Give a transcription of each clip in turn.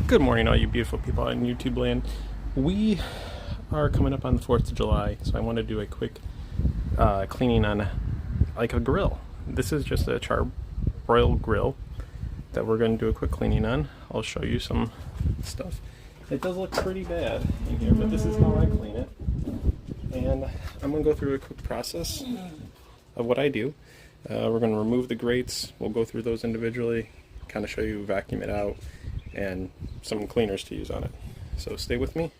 Good morning, all you beautiful people on YouTube land. We are coming up on the 4th of July, so I want to do a quick cleaning on like a grill. This is just a charbroil grill that we're going to do a quick cleaning on. I'll show you some stuff. It does look pretty bad in here, but this is how I clean it. And I'm going to go through a quick process of what I do. We're going to remove the grates. We'll go through those individually, kind of show you, vacuum it out, and some cleaners to use on it. So stay with me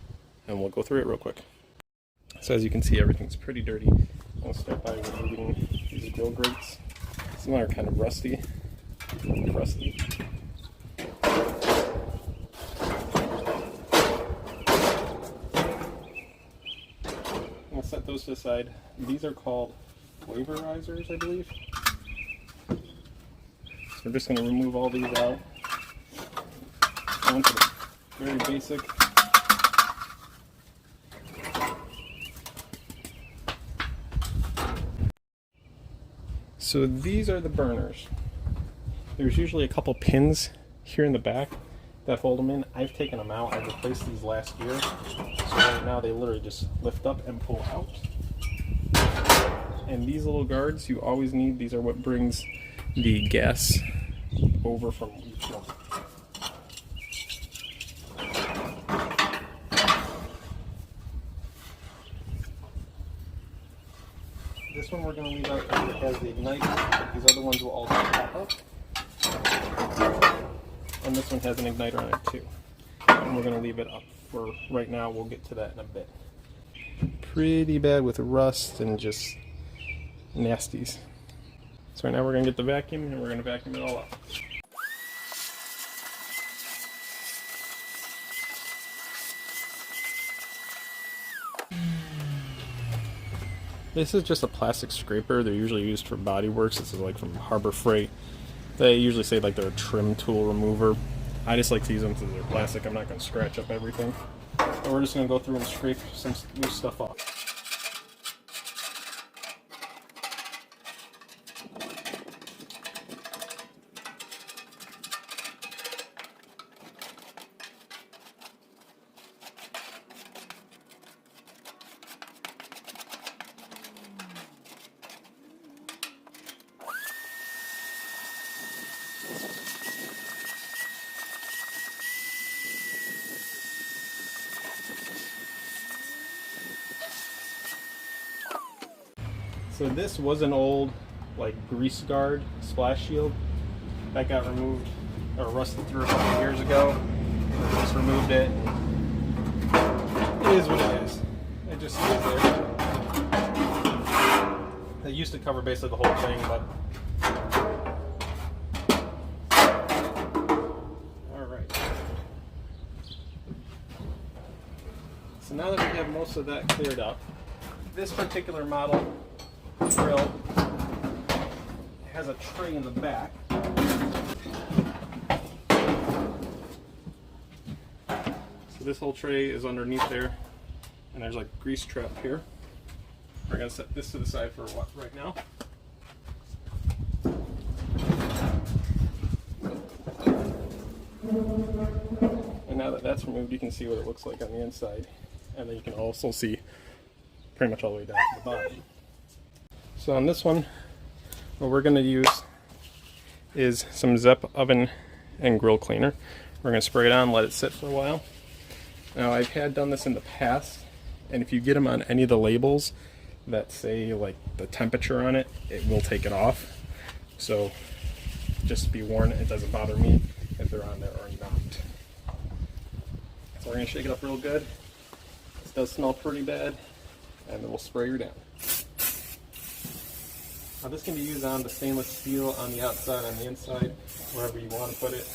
and we'll go through it real quick. So as you can see, everything's pretty dirty. I'll start by removing these grill grates. Some are kind of rusty, crusty. I'll set those to the side. These are called flavorizers, I believe. So we're just going to remove all these out. Onto the very basic. So these are the burners. There's usually a couple pins here in the back that hold them in. I've taken them out. I replaced these last year. So right now they literally just lift up and pull out. And these little guards you always need. These are what brings the gas over from each one. This one we're going to leave out because it has the igniter. These other ones will all pop up. And this one has an igniter on it too. And we're going to leave it up for right now. We'll get to that in a bit. Pretty bad with rust and just nasties. So right now we're going to get the vacuum and we're going to vacuum it all up. This is just a plastic scraper. They're usually used for body works. This is like from Harbor Freight. They usually say like they're a trim tool remover. I just like to use them because they're plastic. I'm not going to scratch up everything. But we're just going to go through and scrape some loose stuff off. So this was an old like grease guard splash shield that got removed or rusted through a couple of years ago. Just removed it. It is what it is. It just stays there. They used to cover basically the whole thing, but alright. So now that we have most of that cleared up, this particular model grill has a tray in the back. So this whole tray is underneath there, and there's like a grease trap here. We're going to set this to the side for what right now. And now that that's removed, you can see what it looks like on the inside, and then you can also see pretty much all the way down to the bottom. So on this one, what we're going to use is some Zep oven and grill cleaner. We're going to spray it on, let it sit for a while. Now I've had done this in the past, and if you get them on any of the labels that say like the temperature on it, it will take it off. So just be warned, it doesn't bother me if they're on there or not. So we're going to shake it up real good. This does smell pretty bad, and then we'll spray her down. Now this can be used on the stainless steel on the outside, on the inside, wherever you want to put it.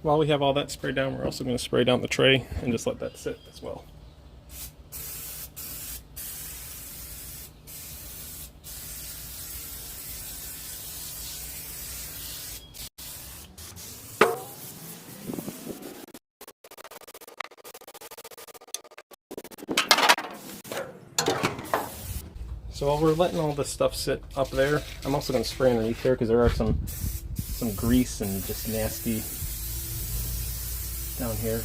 While we have all that sprayed down, we're also going to spray down the tray and just let that sit as well. So while we're letting all this stuff sit up there, I'm also going to spray underneath here because there are some grease and just nasty down here.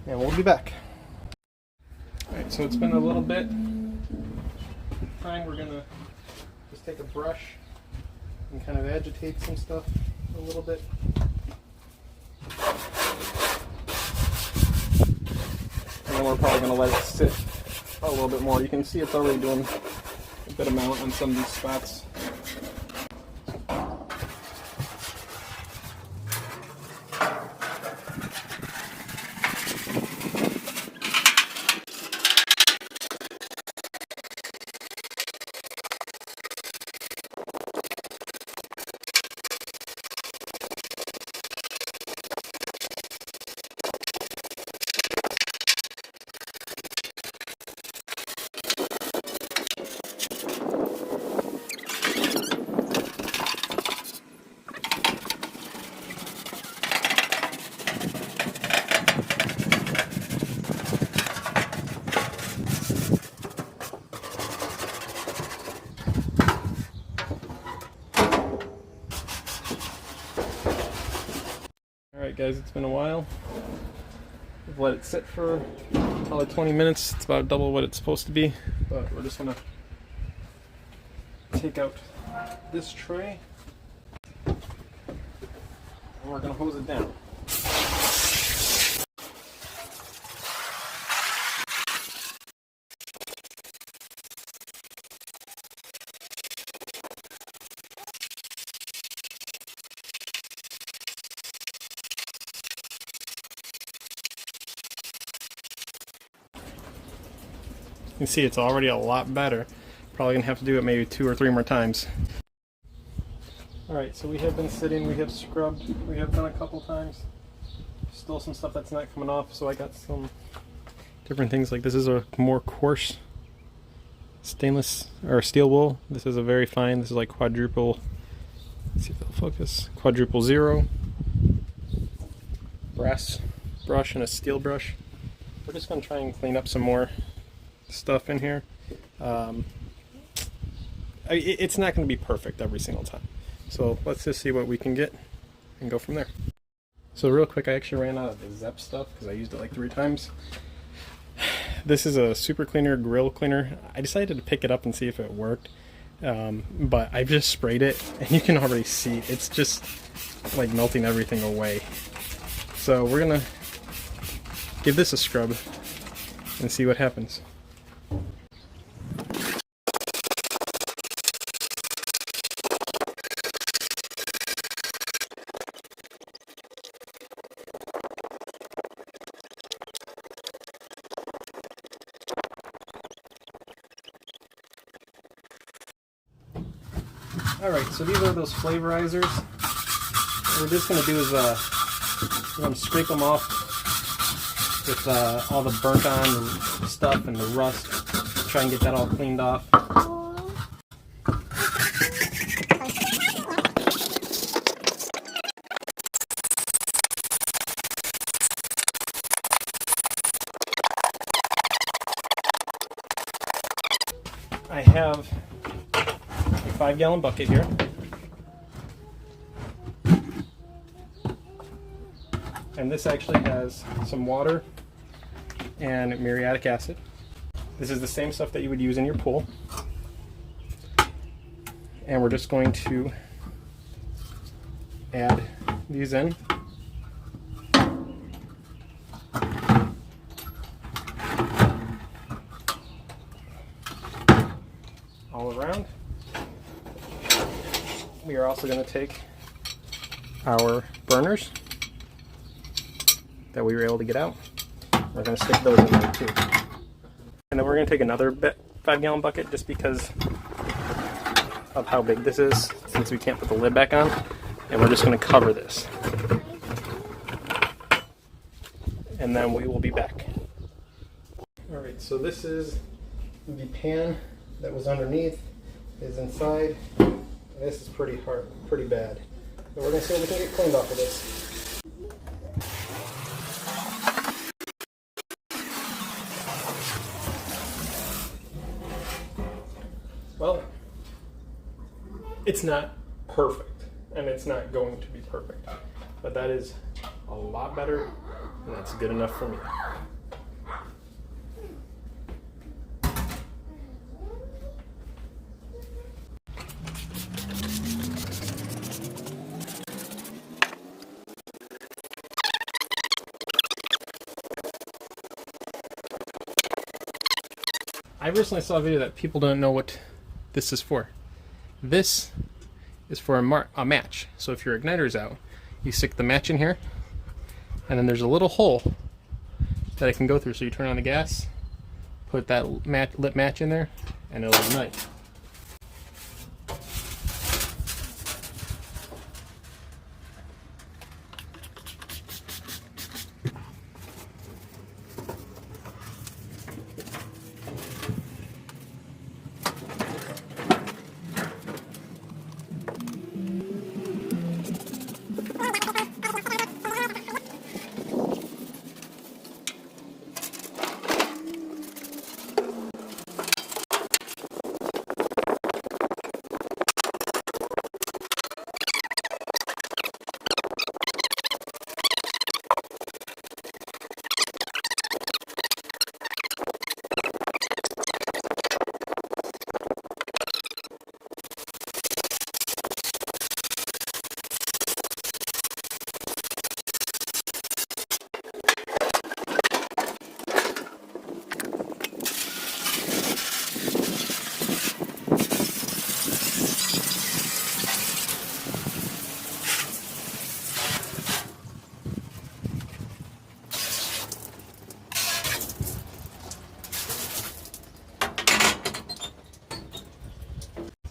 And we'll be back. Alright, so it's been a little bit. We're gonna just take a brush and kind of agitate some stuff a little bit. And then we're probably gonna let it sit a little bit more. You can see it's already doing a good amount on some of these spots. Alright guys, it's been a while. We've let it sit for probably 20 minutes. It's about double what it's supposed to be. But we're just gonna take out this tray and we're gonna hose it down. You can see it's already a lot better. Probably gonna have to do it maybe 2 or 3 more times. Alright, so we have been sitting, we have scrubbed, we have done a couple times. Still some stuff that's not coming off, so I got some different things. Like this is a more coarse stainless or steel wool. This is a very fine, this is like quadruple, let's see if it'll focus, quadruple 0 brass brush and a steel brush. We're just gonna try and clean up some more stuff in here. It's not going to be perfect every single time, so let's just see what we can get and go from there. So real quick, I actually ran out of the Zep stuff because I used it like 3 times. This is a super cleaner, grill cleaner. I decided to pick it up and see if it worked, but I've just sprayed it and you can already see it's just like melting everything away. So we're gonna give this a scrub and see what happens. Alright, so these are those flavorizers. What we're just going to do is we're going to scrape them off with all the burnt on stuff and the rust. Try and get that all cleaned off. I have a 5-gallon bucket here. And this actually has some water and muriatic acid. This is the same stuff that you would use in your pool. And we're just going to add these in. All around. We are also going to take our burners that we were able to get out. We're going to stick those in there too. And then we're going to take another 5-gallon bucket just because of how big this is, since we can't put the lid back on. And we're just going to cover this. And then we will be back. Alright, Alright, so this is the pan that was underneath, is inside. This is pretty hard, pretty bad. So we're going to see what we can get cleaned off of this. Well, it's not perfect, and it's not going to be perfect, but that is a lot better, and that's good enough for me. I recently saw a video that people don't know what this is for. This is for a match. So if your igniter's out, you stick the match in here, and then there's a little hole that it can go through. So you turn on the gas, put that lit match in there, and it'll ignite.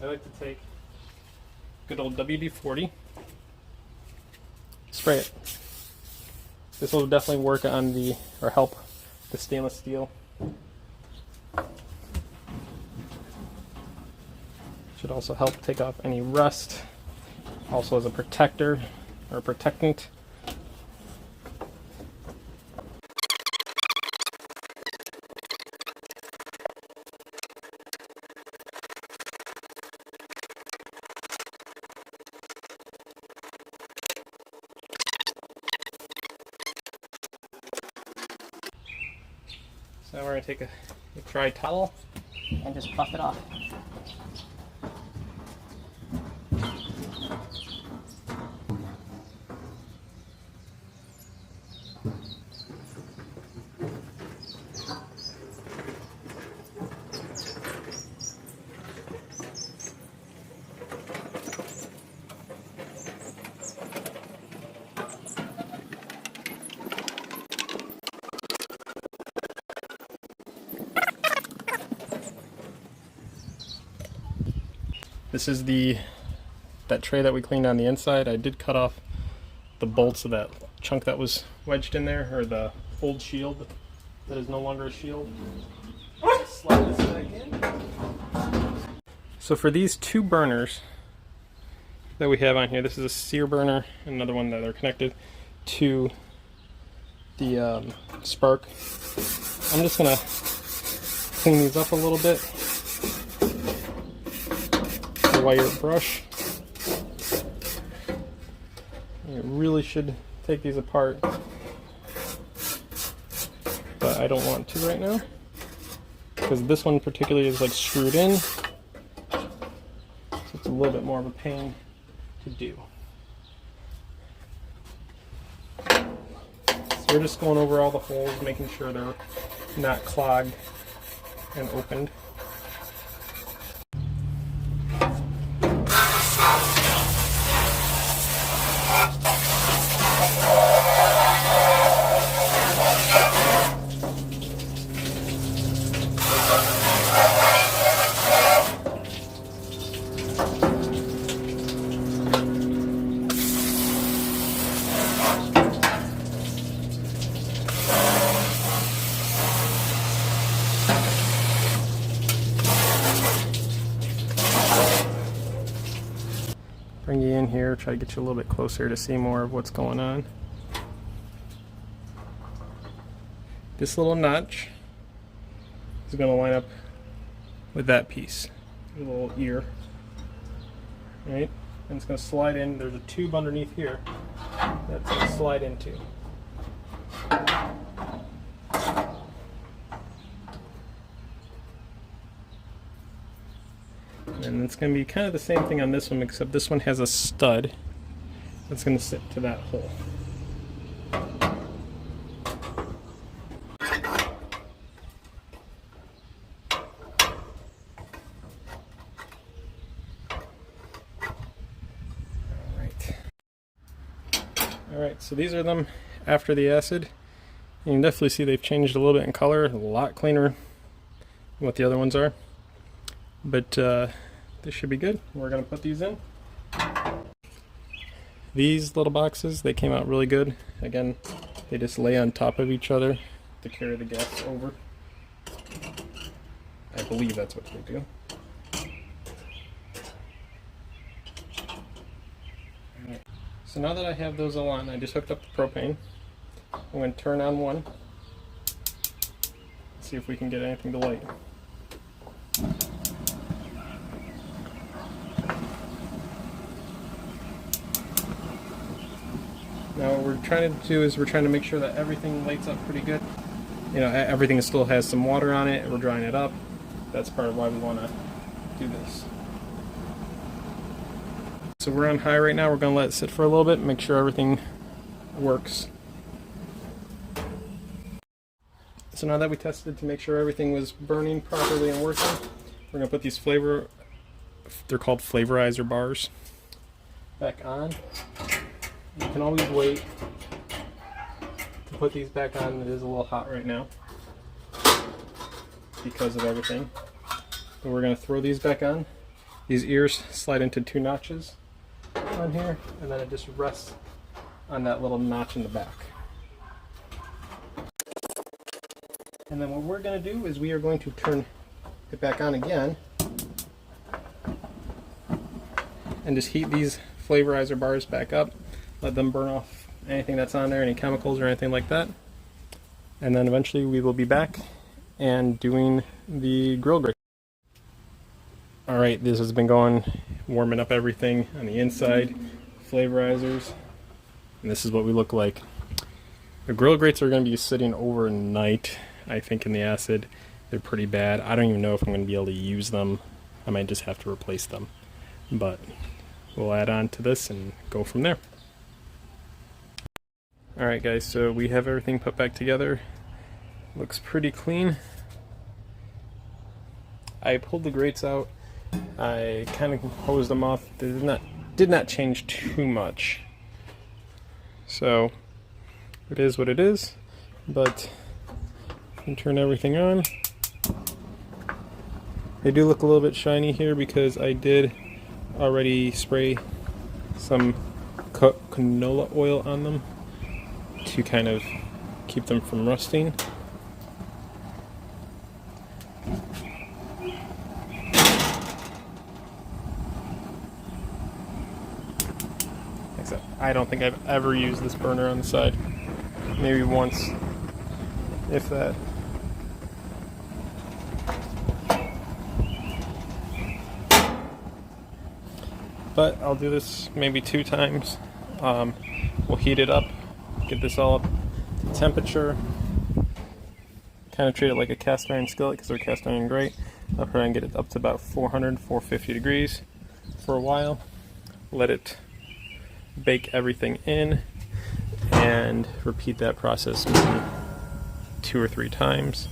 I like to take good old WD-40, spray it. This will definitely work on or help the stainless steel. Should also help take off any rust. Also as a protector or protectant. So now we're going to take a dry towel and just buff it off. This is that tray that we cleaned on the inside. I did cut off the bolts of that chunk that was wedged in there, or the old shield that is no longer a shield. Slide this back in. So for these two burners that we have on here, this is a sear burner, and another one that are connected to the spark. I'm just gonna clean these up a little bit. Wire brush. You really should take these apart, but I don't want to right now because this one particularly is like screwed in, so it's a little bit more of a pain to do. So we're just going over all the holes, making sure they're not clogged and opened. here, try to get you a little bit closer to see more of what's going on. This little notch is going to line up with that piece, the little ear, right? And it's going to slide in. There's a tube underneath here that's going to slide into. And it's going to be kind of the same thing on this one, except this one has a stud that's going to sit to that hole. Alright, so these are them after the acid. You can definitely see they've changed a little bit in color, a lot cleaner than what the other ones are. But this should be good. We're going to put these in. These little boxes, they came out really good. Again, they just lay on top of each other to carry the gas over. I believe that's what they do. Alright. So now that I have those all on, I just hooked up the propane. I'm going to turn on one. See if we can get anything to light. Now what we're trying to do is we're trying to make sure that everything lights up pretty good. You know, everything still has some water on it, we're drying it up. That's part of why we want to do this. So we're on high right now, we're going to let it sit for a little bit, make sure everything works. So now that we tested to make sure everything was burning properly and working, we're going to put these they're called flavorizer bars, back on. You can always wait to put these back on. It is a little hot right now because of everything. But we're going to throw these back on. These ears slide into 2 notches on here, and then it just rests on that little notch in the back. And then what we're going to do is we are going to turn it back on again and just heat these flavorizer bars back up. Let them burn off anything that's on there, any chemicals or anything like that. And then eventually we will be back and doing the grill grate. Alright, this has been going, warming up everything on the inside, flavorizers, and this is what we look like. The grill grates are going to be sitting overnight, I think, in the acid. They're pretty bad. I don't even know if I'm going to be able to use them. I might just have to replace them. But we'll add on to this and go from there. Alright guys, so we have everything put back together. Looks pretty clean. I pulled the grates out. I kind of hosed them off. They did not change too much. So it is what it is. But you can turn everything on. They do look a little bit shiny here because I did already spray some canola oil on them to kind of keep them from rusting. Except I don't think I've ever used this burner on the side. Maybe once, if that. But I'll do this maybe 2 times. We'll heat it up, get this all up to temperature. Kind of treat it like a cast iron skillet because they're cast iron grate. I'll try and get it up to about 400, 450 degrees for a while. Let it bake everything in and repeat that process maybe 2 or 3 times.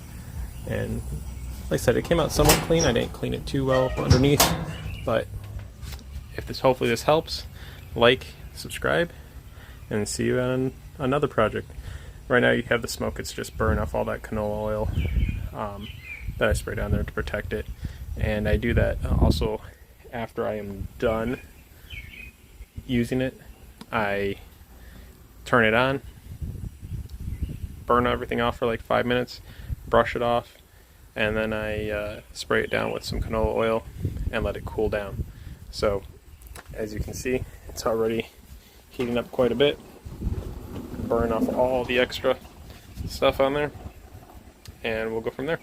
And like I said, it came out somewhat clean. I didn't clean it too well underneath, but hopefully this helps. Like, subscribe, and see you on another project. Right now you have the smoke, it's just burn off all that canola oil that I spray down there to protect it. And I do that also after I am done using it. I turn it on, burn everything off for like 5 minutes, brush it off, and then I spray it down with some canola oil and let it cool down. So as you can see, It's already heating up quite a bit. Burn off all the extra stuff on there, and we'll go from there.